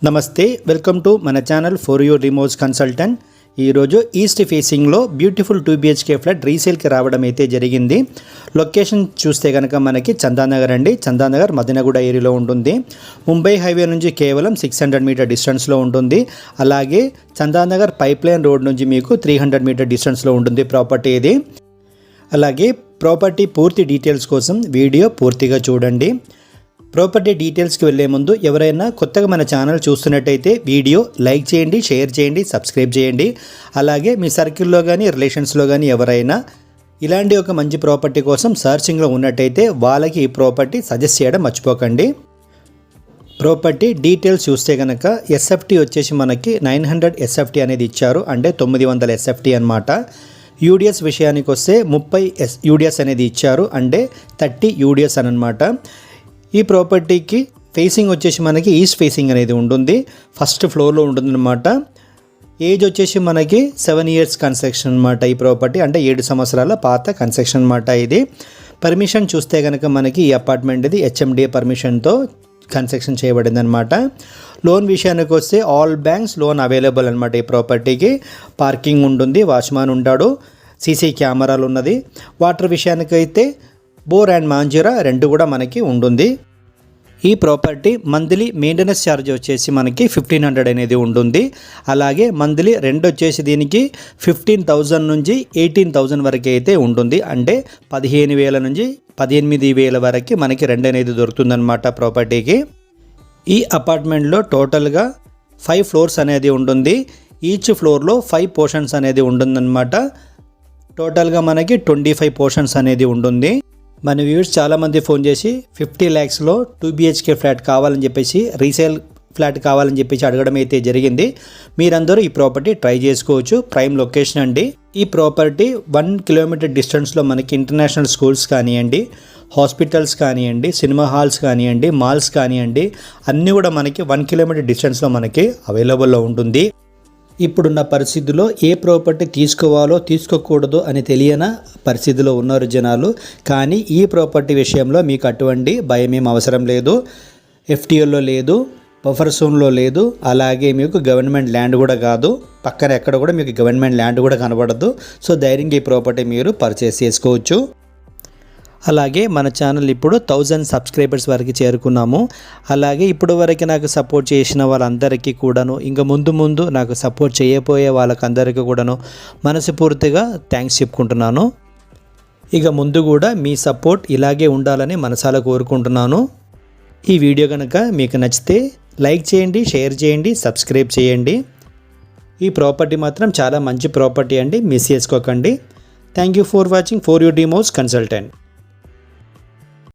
నమస్తే, welcome to మన channel for you remotes consultant. ఈరోజు ఈస్ట్ ఫేసింగ్లో బ్యూటిఫుల్ 2 BHK ఫ్లాట్ రీసేల్కి రావడం అయితే జరిగింది. లొకేషన్ చూస్తే కనుక మనకి చందానగర్ అండి. చందానగర్ మదనగూడ ఏరియాలో ఉంటుంది. ముంబై హైవే నుంచి కేవలం 600 మీటర్ డిస్టెన్స్లో ఉంటుంది. అలాగే చందానగర్ పైప్లైన్ రోడ్ నుంచి మీకు 300 మీటర్ డిస్టెన్స్లో ఉంటుంది ప్రాపర్టీ ఇది. అలాగే ప్రాపర్టీ పూర్తి డీటెయిల్స్ కోసం వీడియో పూర్తిగా చూడండి. ప్రాపర్టీ డీటెయిల్స్కి వెళ్ళే ముందు ఎవరైనా కొత్తగా మన ఛానల్ చూస్తున్నట్టయితే వీడియో లైక్ చేయండి, షేర్ చేయండి, సబ్స్క్రైబ్ చేయండి. అలాగే మీ సర్కిల్లో కానీ రిలేషన్స్లో కానీ ఎవరైనా ఇలాంటి ఒక మంచి ప్రాపర్టీ కోసం సర్చింగ్లో ఉన్నట్టయితే వాళ్ళకి ఈ ప్రాపర్టీ సజెస్ట్ చేయడం మర్చిపోకండి. ప్రాపర్టీ డీటెయిల్స్ చూస్తే కనుక ఎస్ఎఫ్టీ వచ్చేసి మనకి 900 ఎస్ఎఫ్టీ అనేది ఇచ్చారు, అంటే 900 ఎస్ఎఫ్టీ అనమాట. యూడిఎస్ విషయానికి వస్తే 30 యూడిఎస్ అనేది ఇచ్చారు, అంటే 30 యూడిఎస్ అనమాట. ఈ ప్రాపర్టీకి ఫేసింగ్ వచ్చేసి మనకి ఈస్ట్ ఫేసింగ్ అనేది ఉంటుంది. ఫస్ట్ ఫ్లోర్లో ఉంటుందన్నమాట. ఏజ్ వచ్చేసి మనకి 7 ఇయర్స్ కన్స్ట్రక్షన్ అనమాట. ఈ ప్రాపర్టీ అంటే 7 సంవత్సరాల పాత కన్స్ట్రక్షన్ అనమాట ఇది. పర్మిషన్ చూస్తే కనుక మనకి ఈ అపార్ట్మెంట్ ఇది HMDA పర్మిషన్తో కన్స్ట్రక్షన్ చేయబడింది అనమాట. లోన్ విషయానికి వస్తే ఆల్ బ్యాంక్స్ లోన్ అవైలబుల్ అనమాట. ఈ ప్రాపర్టీకి పార్కింగ్ ఉంటుంది, వాచ్మాన్ ఉంటాడు, సీసీ కెమెరాలు ఉన్నది. వాటర్ విషయానికైతే బోర్ అండ్ మాంజీరా రెండు కూడా మనకి ఉంటుంది. ఈ ప్రాపర్టీ మంత్లీ మెయింటెనెన్స్ ఛార్జ్ వచ్చేసి మనకి 1500 అనేది ఉంటుంది. అలాగే మంత్లీ రెంట్ వచ్చేసి దీనికి 15,000 నుంచి 18,000 వరకు అయితే ఉంటుంది. అంటే 15,000 నుంచి 18,000 వరకు మనకి రెంట్ అనేది దొరుకుతుందన్నమాట ప్రాపర్టీకి. ఈ అపార్ట్మెంట్లో టోటల్గా 5 ఫ్లోర్స్ అనేది ఉంటుంది. ఈచ్ ఫ్లోర్లో 5 పోర్షన్స్ అనేది ఉంటుందన్నమాట. టోటల్గా మనకి 25 పోర్షన్స్ అనేది ఉంటుంది. మన వ్యూవర్స్ చాలామంది ఫోన్ చేసి 50 lakhsలో 2 BHK ఫ్లాట్ కావాలని చెప్పేసి, రీసేల్ ఫ్లాట్ కావాలని చెప్పేసి అడగడం అయితే జరిగింది. మీరందరూ ఈ ప్రాపర్టీ ట్రై చేసుకోవచ్చు. ప్రైమ్ లొకేషన్ అండి. ఈ ప్రాపర్టీ 1 కిలోమీటర్ డిస్టెన్స్లో మనకి ఇంటర్నేషనల్ స్కూల్స్ కానివ్వండి, హాస్పిటల్స్ కానివ్వండి, సినిమా హాల్స్ కానివ్వండి, మాల్స్ కానివ్వండి, అన్నీ కూడా మనకి 1 కిలోమీటర్ డిస్టెన్స్లో మనకి అవైలబుల్లో ఉంటుంది. ఇప్పుడున్న పరిస్థితుల్లో ఏ ప్రాపర్టీ తీసుకోవాలో తీసుకోకూడదో అని తెలియని పరిస్థితిలో ఉన్నారు జనాలు. కానీ ఈ ప్రాపర్టీ విషయంలో మీకు అటువంటి భయం ఏం అవసరం లేదు. FTLలో లేదు, బఫర్ జోన్లో లేదు, అలాగే మీకు గవర్నమెంట్ ల్యాండ్ కూడా కాదు. పక్కన ఎక్కడ కూడా మీకు గవర్నమెంట్ ల్యాండ్ కూడా కనబడదు. సో ధైర్యంగా ఈ ప్రాపర్టీ మీరు పర్చేస్ చేసుకోవచ్చు. అలాగే మన ఛానల్ ఇప్పుడు 1000 సబ్స్క్రైబర్స్ వరకు చేరుకున్నాము. అలాగే ఇప్పుడు వరకు నాకు సపోర్ట్ చేసిన వాళ్ళందరికీ కూడాను, ఇంకా ముందు నాకు సపోర్ట్ చేయబోయే వాళ్ళకందరికీ కూడాను మనస్ఫూర్తిగా థ్యాంక్స్ చెప్పుకుంటున్నాను. ఇక ముందు కూడా మీ సపోర్ట్ ఇలాగే ఉండాలని మనసారా కోరుకుంటున్నాను. ఈ వీడియో కనుక మీకు నచ్చితే లైక్ చేయండి, షేర్ చేయండి, సబ్స్క్రైబ్ చేయండి. ఈ ప్రాపర్టీ మాత్రం చాలా మంచి ప్రాపర్టీ అండి, మిస్ చేసుకోకండి. Thank you for watching for your remotes consultant.